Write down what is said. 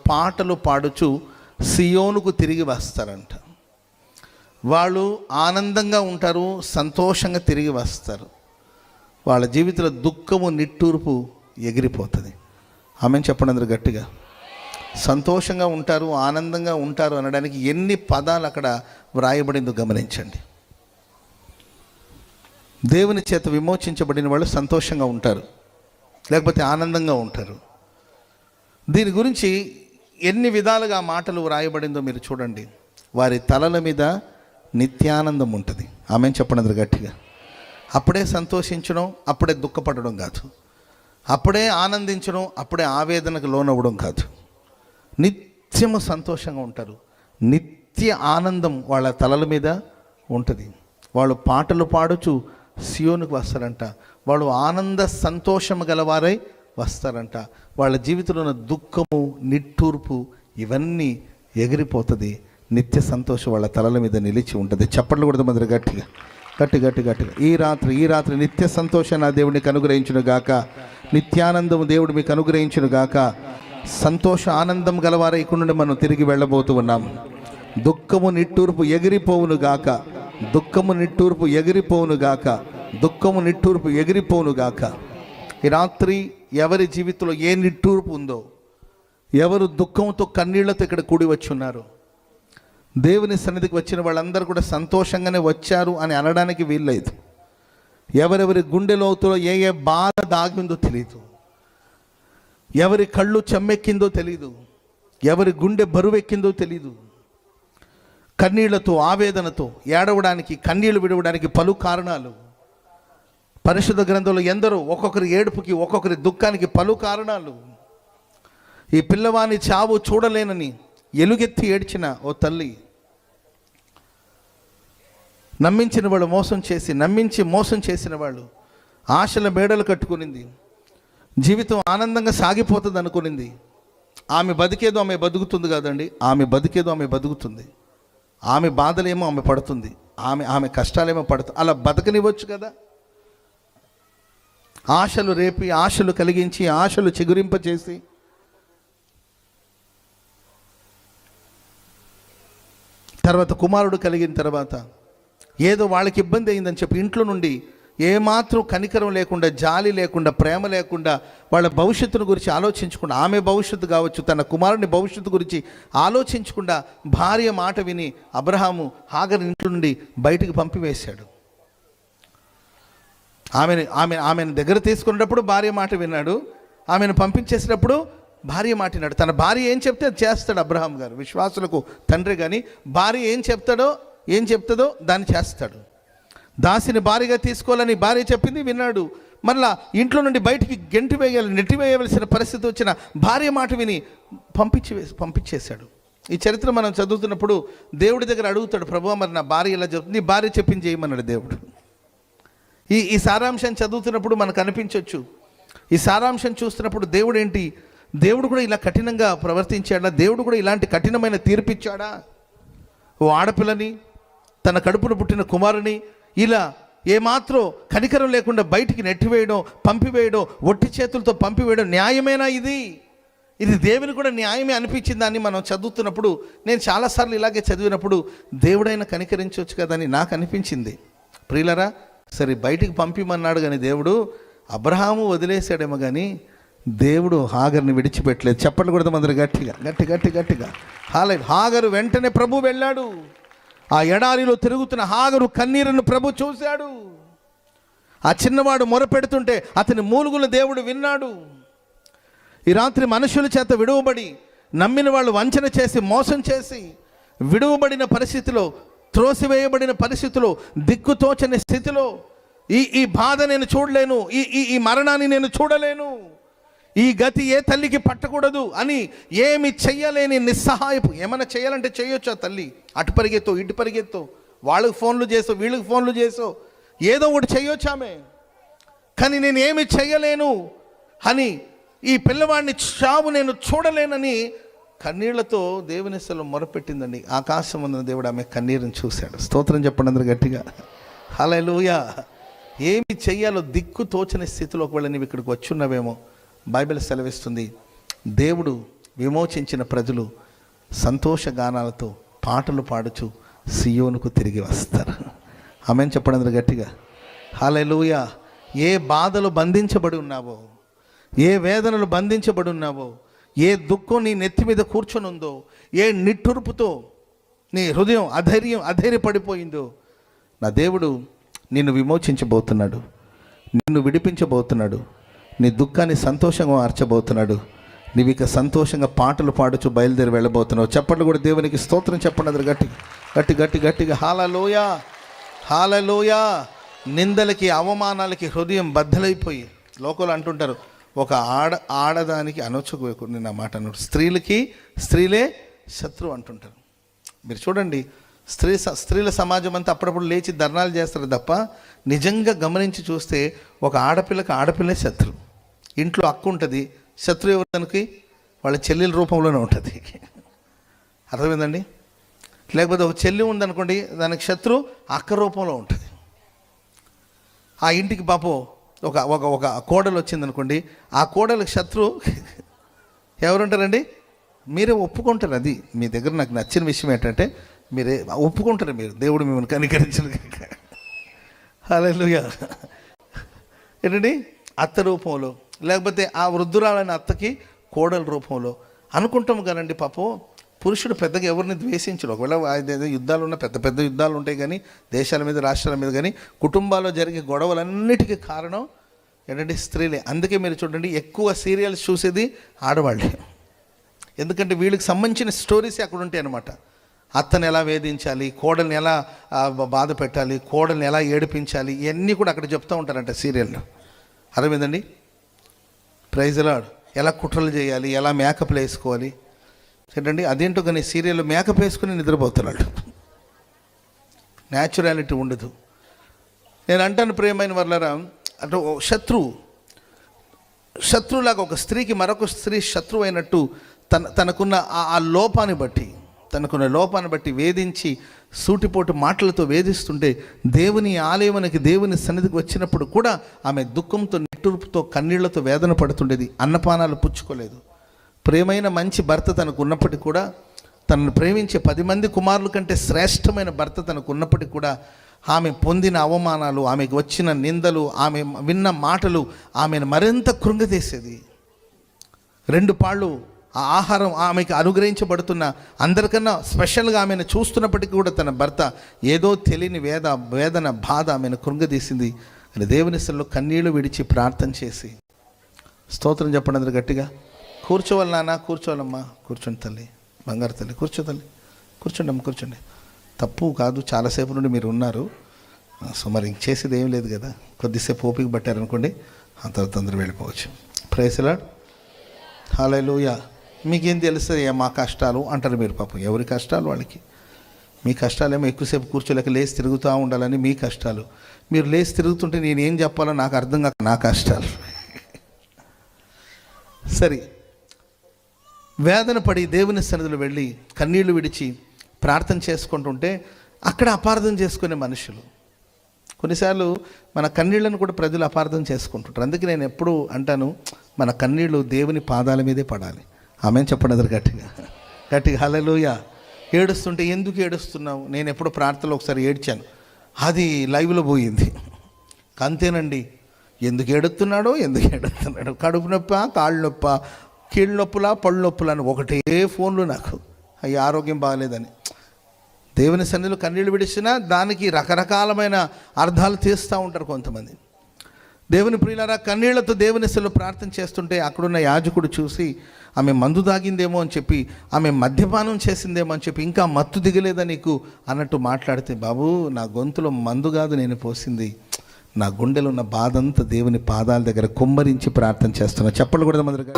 పాటలు పాడుచు సియోనుకు తిరిగి వస్తారంట. వాళ్ళు ఆనందంగా ఉంటారు, సంతోషంగా తిరిగి వస్తారు. వాళ్ళ జీవితంలో దుఃఖము నిట్టూర్పు ఎగిరిపోతుంది. ఆమెను చెప్పండి అందరూ గట్టిగా. సంతోషంగా ఉంటారు, ఆనందంగా ఉంటారు అనడానికి ఎన్ని పదాలు అక్కడ వ్రాయబడిందో గమనించండి. దేవుని చేత విమోచించబడిన వాళ్ళు సంతోషంగా ఉంటారు, లేకపోతే ఆనందంగా ఉంటారు. దీని గురించి ఎన్ని విధాలుగా మాటలు వ్రాయబడిందో మీరు చూడండి. వారి తలల మీద నిత్యానందం ఉంటుంది. ఆమెను చెప్పండి అందరూ గట్టిగా. అప్పుడే సంతోషించడం, అప్పుడే దుఃఖపడడం కాదు. అప్పుడే ఆనందించడం, అప్పుడే ఆవేదనకు లోనవ్వడం కాదు. నిత్యము సంతోషంగా ఉంటారు. నిత్య ఆనందం వాళ్ళ తలల మీద ఉంటుంది. వాళ్ళు పాటలు పాడుచు సియోనుకు వస్తారంట. వాళ్ళు ఆనంద సంతోషము గలవారై వస్తారంట. వాళ్ళ జీవితంలో ఉన్న దుఃఖము, నిట్టూర్పు ఇవన్నీ ఎగిరిపోతుంది. నిత్య సంతోషం వాళ్ళ తలల మీద నిలిచి ఉంటుంది. చప్పట్లు కూడా మంది గట్టిగా గట్టి గట్టి గట్టిగా. ఈ రాత్రి నిత్య సంతోషాన్ని ఆ దేవుడికి అనుగ్రహించును గాక. నిత్యానందము దేవుడు మీకు అనుగ్రహించును గాక. సంతోష ఆనందం గలవారై ఇక్కడ నుండి మనం తిరిగి వెళ్ళబోతూ ఉన్నాం. దుఃఖము నిట్టూర్పు ఎగిరిపోవును గాక. దుఃఖము నిట్టూర్పు ఎగిరిపోవును గాక. దుఃఖము నిట్టూర్పు ఎగిరిపోవును గాక. ఈ రాత్రి ఎవరి జీవితంలో ఏ నిట్టూర్పు ఉందో, ఎవరు దుఃఖంతో కన్నీళ్లతో ఇక్కడ కూడి వచ్చి ఉన్నారో, దేవుని సన్నిధికి వచ్చిన వాళ్ళందరూ కూడా సంతోషంగానే వచ్చారు అని అనడానికి వీల్లేదు. ఎవరెవరి గుండె లోతులో ఏ ఏ బాధ దాగిందో తెలియదు, ఎవరి కళ్ళు చెమ్మెక్కిందో తెలియదు, ఎవరి గుండె బరువెక్కిందో తెలియదు. కన్నీళ్లతో, ఆవేదనతో ఏడవడానికి, కన్నీళ్లు విడవడానికి పలు కారణాలు. పరిశుద్ధ గ్రంథంలో ఎందరో ఒక్కొక్కరి ఏడుపుకి, ఒక్కొక్కరి దుఃఖానికి పలు కారణాలు. ఈ పిల్లవాని చావు చూడలేనని ఎలుగెత్తి ఏడ్చిన ఓ తల్లి, నమ్మించిన వాళ్ళు మోసం చేసిన వాళ్ళు ఆశల మేడలు కట్టుకునింది. జీవితం ఆనందంగా సాగిపోతుంది అనుకునింది. ఆమె బతికేదో ఆమె బతుకుతుంది కాదండి, ఆమె బతికేదో ఆమె బతుకుతుంది. ఆమె బాధలేమో ఆమె పడుతుంది, ఆమె కష్టాలేమో పడుతుంది. అలా బతకనివ్వచ్చు కదా. ఆశలు రేపి, ఆశలు కలిగించి, ఆశలు చిగురింపచేసి తర్వాత కుమారుడు కలిగిన తర్వాత ఏదో వాళ్ళకి ఇబ్బంది అయిందని చెప్పి ఇంట్లో నుండి ఏమాత్రం కనికరం లేకుండా, జాలి లేకుండా, ప్రేమ లేకుండా, వాళ్ళ భవిష్యత్తును గురించి ఆలోచించకుండా, ఆమె భవిష్యత్తు కావచ్చు, తన కుమారుని భవిష్యత్తు గురించి ఆలోచించకుండా భార్య మాట విని అబ్రహాము హాగర్ ఇంట్లో నుండి బయటికి పంపివేశాడు. ఆమెను దగ్గర తీసుకునేటప్పుడు భార్య మాట విన్నాడు, ఆమెను పంపించేసినప్పుడు భార్య మాట విన్నాడు. తన భార్య ఏం చెప్తే అది చేస్తాడు అబ్రహాం గారు. విశ్వాసులకు తండ్రి. కానీ భార్య ఏం చెప్తుందో దాన్ని చేస్తాడు. దాసిని భార్యగా తీసుకోవాలని భార్య చెప్పింది, విన్నాడు. మళ్ళా ఇంట్లో నుండి బయటికి నెట్టివేయవలసిన పరిస్థితి వచ్చిన భార్య మాట విని పంపించేశాడు. ఈ చరిత్ర మనం చదువుతున్నప్పుడు దేవుడి దగ్గర అడుగుతాడు, ప్రభువా మరి నా భార్య ఎలా చెప్తుంది, నీ భార్య చెప్పింది చేయమన్నాడు దేవుడు. ఈ సారాంశం చదువుతున్నప్పుడు మనకు అనిపించవచ్చు, ఈ సారాంశం చూస్తున్నప్పుడు దేవుడు కూడా ఇలా కఠినంగా ప్రవర్తించాడా, దేవుడు కూడా ఇలాంటి కఠినమైన తీర్పిచ్చాడా? ఓ ఆడపిల్లని, తన కడుపును పుట్టిన కుమారుని ఇలా ఏమాత్రం కనికరం లేకుండా బయటికి నెట్టివేయడం, పంపివేయడం, ఒట్టి చేతులతో పంపివేయడం న్యాయమేనా? ఇది దేవుని కూడా న్యాయమే అనిపించిందని మనం చదువుతున్నప్పుడు, నేను చాలాసార్లు ఇలాగే చదివినప్పుడు దేవుడైనా కనికరించవచ్చు కదా అని నాకు అనిపించింది. ప్రియులరా, సరే బయటికి పంపిమన్నాడు కానీ దేవుడు అబ్రహాము వదిలేశాడేమో కానీ దేవుడు హాగర్ని విడిచిపెట్టలేదు. చెప్పండి కూడా అందరూ గట్టిగా. హాగరు వెంటనే ప్రభు వెళ్ళాడు. ఆ ఎడారిలో తిరుగుతున్న హాగరు కన్నీరును ప్రభు చూశాడు. ఆ చిన్నవాడు మొరపెడుతుంటే అతని మూలుగుల దేవుడు విన్నాడు. ఈ రాత్రి మనుషుల చేత విడువబడి, నమ్మిన వాళ్ళు వంచన చేసి, మోసం చేసి, విడువబడిన పరిస్థితిలో, త్రోసివేయబడిన పరిస్థితిలో, దిక్కుతోచని స్థితిలో, ఈ బాధ నేను చూడలేను, ఈ మరణాన్ని నేను చూడలేను, ఈ గతి ఏ తల్లికి పట్టకూడదు అని ఏమి చెయ్యలేని నిస్సహాయపు. ఏమైనా చేయాలంటే చేయొచ్చు. ఆ తల్లి అటు పరిగెత్తో, ఇటు పరిగెత్తో, వాళ్ళకి ఫోన్లు చేసో, వీళ్ళకి ఫోన్లు చేసో, ఏదో ఒకటి చేయొచ్చు ఆమె. కానీ నేను ఏమి చెయ్యలేను అని, ఈ పిల్లవాడిని చావు నేను చూడలేనని కన్నీళ్లతో దేవుని అసలు మొరపెట్టిందండి. ఆకాశం ఉన్న దేవుడు ఆమె కన్నీరుని చూశాడు. స్తోత్రం చెప్పండి అందరూ గట్టిగా. హల్లెలూయా. ఏమి చెయ్యాలో దిక్కు తోచని స్థితిలోకి వెళ్ళి నీవు ఇక్కడికి వచ్చున్నావేమో బైబిల్ సెలవిస్తుంది. దేవుడు విమోచించిన ప్రజలు సంతోషగానాలతో పాటలు పాడుచు సియోనుకు తిరిగి వస్తారు. ఆమేన్ చెప్పండి అందరూ గట్టిగా. హల్లెలూయా. ఏ బాధలు బంధించబడి ఉన్నావో, ఏ వేదనలు బంధించబడి ఉన్నావో, ఏ దుఃఖం నీ నెత్తి మీద కూర్చొని ఉందో, ఏ నిట్టూర్పుతో నీ హృదయం అధైర్యపడిపోయిందో, నా దేవుడు నిన్ను విమోచించబోతున్నాడు, నిన్ను విడిపించబోతున్నాడు, నీ దుఃఖాన్ని సంతోషంగా మార్చబోతున్నాడు. నీవు ఇక సంతోషంగా పాటలు పాడుచు బయలుదేరి వెళ్ళబోతున్నావు. చెప్పండి కూడా దేవునికి స్తోత్రం చెప్పండి అందరు గట్టిగా. హల్లెలూయా, హల్లెలూయా. నిందలకి అవమానాలకి హృదయం బద్దలైపోయి, లోకలు అంటుంటారు ఒక ఆడదానికి అనొచ్చుకోకు, నేను ఆ మాట అన్నాడు, స్త్రీలే శత్రువు అంటుంటారు. మీరు చూడండి, స్త్రీల సమాజం అంతా అప్పుడప్పుడు లేచి ధర్నాలు చేస్తారు తప్ప నిజంగా గమనించి చూస్తే ఒక ఆడపిల్లే శత్రువు. ఇంట్లో అక్క ఉంటుంది, శత్రువు ఎవరికి వాళ్ళ చెల్లెల రూపంలోనే ఉంటుంది. అర్థమైందండి? లేకపోతే ఒక చెల్లి ఉందనుకోండి, దానికి శత్రువు అక్క రూపంలో ఉంటుంది. ఆ ఇంటికి పాపం ఒక కోడలు వచ్చిందనుకోండి, ఆ కోడలకు శత్రువు ఎవరుంటారండి? మీరే ఒప్పుకుంటారు. అది మీ దగ్గర నాకు నచ్చిన విషయం ఏంటంటే మీరే ఒప్పుకుంటారు. మీరు దేవుడు మిమ్మల్ని కనికరించను. హల్లెలూయా. ఏంటండి? అత్త రూపంలో, లేకపోతే ఆ వృద్ధురాలైన అత్తకి కోడల రూపంలో అనుకుంటాం కదండి. పాపం పురుషుడు పెద్దగా ఎవరిని ద్వేషించడు. ఒకవేళ యుద్ధాలు ఉన్న పెద్ద యుద్ధాలు ఉంటాయి, కానీ దేశాల మీద రాష్ట్రాల మీద, కానీ కుటుంబాల్లో జరిగే గొడవలన్నిటికీ కారణం ఏంటంటే స్త్రీలే. అందుకే మీరు చూడండి, ఎక్కువ సీరియల్స్ చూసేది ఆడవాళ్ళే. ఎందుకంటే వీళ్ళకి సంబంధించిన స్టోరీసే అక్కడ ఉంటాయి అన్నమాట. అత్తని ఎలా వేధించాలి, కోడల్ని ఎలా బాధ పెట్టాలి, కోడల్ని ఎలా ఏడిపించాలి, ఇవన్నీ కూడా అక్కడ చెప్తూ ఉంటారంట సీరియల్లో. అర్థమైందండి? Praise Lord. ఎలా కుట్రలు చేయాలి, ఎలా మేకప్లు వేసుకోవాలి. ఏంటండి? అదేంటో కానీ సీరియల్లో మేకప్ వేసుకుని నిద్రపోతున్నాడు. న్యాచురాలిటీ ఉండదు. నేను అంటాను ప్రియమైన వాళ్ళరా, అంటే శత్రువులాగా ఒక స్త్రీకి మరొక స్త్రీ శత్రువు అయినట్టు తనకున్న ఆ లోపాన్ని బట్టి వేధించి సూటిపోటు మాటలతో వేధిస్తుంటే, దేవుని ఆలయమునికి దేవుని సన్నిధికి వచ్చినప్పుడు కూడా ఆమె దుఃఖంతో నిట్టూర్పుతో కన్నీళ్లతో వేదన పడుతుండేది. అన్నపానాలు పుచ్చుకోలేదు. ప్రేమైన మంచి భర్త తనకు ఉన్నప్పటికీ కూడా, తనను ప్రేమించే 10 మంది కుమారుల కంటే శ్రేష్టమైన భర్త తనకు ఉన్నప్పటికీ కూడా, ఆమె పొందిన అవమానాలు, ఆమెకు వచ్చిన నిందలు, ఆమె విన్న మాటలు ఆమెను మరింత కృంగదీసేది. 2 పాళ్ళు ఆ ఆహారం ఆమెకు అనుగ్రహించబడుతున్న అందరికన్నా స్పెషల్గా ఆమెను చూస్తున్నప్పటికీ కూడా తన భర్త ఏదో తెలియని వేదన బాధ ఆమెను కృంగదీసింది. అని దేవుని సన్నిధిలో కన్నీళ్లు విడిచి ప్రార్థన చేసి, స్తోత్రం చెప్పండి అందరు గట్టిగా. కూర్చోవాలి నాన్న, కూర్చోవాలమ్మా, కూర్చోండి తల్లి, బంగారు తల్లి, కూర్చో తల్లి, కూర్చోండి అమ్మ, కూర్చోండి. తప్పు కాదు, చాలాసేపు నుండి మీరు ఉన్నారు. సో మరి ఇంక చేసేది ఏం లేదు కదా, కొద్దిసేపు ఓపిక పట్టారనుకోండి, ఆ తర్వాత అందరూ వెళ్ళిపోవచ్చు. Praise Lord. హల్లెలూయా. మీకేం తెలుస్తుంది మా కష్టాలు అంటారు మీరు. పాపం ఎవరి కష్టాలు వాళ్ళకి. మీ కష్టాలేమో ఎక్కువసేపు కూర్చోలేక లేచి తిరుగుతూ ఉండాలని మీ కష్టాలు. మీరు లేచి తిరుగుతుంటే నేనేం చెప్పాలో నాకు అర్థం కాక నా కష్టాలు. సరే, వేదన పడి దేవుని సన్నిధిలో వెళ్ళి కన్నీళ్లు విడిచి ప్రార్థన చేసుకుంటుంటే అక్కడ అపార్థం చేసుకునే మనుషులు. కొన్నిసార్లు మన కన్నీళ్లను కూడా ప్రజలు అపార్థం చేసుకుంటుంటారు. అందుకే నేను ఎప్పుడు అంటాను, మన కన్నీళ్లు దేవుని పాదాల మీదే పడాలి. ఆమేన్ చెప్పండి అందరు గట్టిగా. హల్లెలూయా. ఏడుస్తుంటే ఎందుకు ఏడుస్తున్నావు? నేను ఎప్పుడు ప్రార్థనలో ఒకసారి ఏడ్చాను, అది లైవ్లో పోయింది. అంతేనండి, ఎందుకు ఏడుస్తున్నాడో కడుపు నొప్ప, కాళ్ళు నొప్ప, కీళ్ళ నొప్పులా, పళ్ళు నొప్పులా అని ఒకటే ఫోన్లు నాకు. అయ్యి ఆరోగ్యం బాగలేదని. దేవుని సన్నిధిలో కన్నీళ్ళు విడిచినా దానికి రకరకాలమైన అర్థాలు తీస్తూ ఉంటారు కొంతమంది. దేవుని ప్రియులారా, కన్నీళ్లతో దేవుని సన్నిధిలో ప్రార్థన చేస్తుంటే అక్కడున్న యాజకుడు చూసి ఆమె మందు తాగిందేమో అని చెప్పి, ఆమె మద్యపానం చేసిందేమో అని చెప్పి, ఇంకా మత్తు దిగలేదా నీకు అన్నట్టు మాట్లాడితే, బాబు నా గొంతులో మందు కాదు నేను పోసింది, నా గుండెలో ఉన్న బాధ అంతా దేవుని పాదాల దగ్గర కుమ్మరించి ప్రార్థన చేస్తున్నా. చెప్పలు కూడా మొదలుగా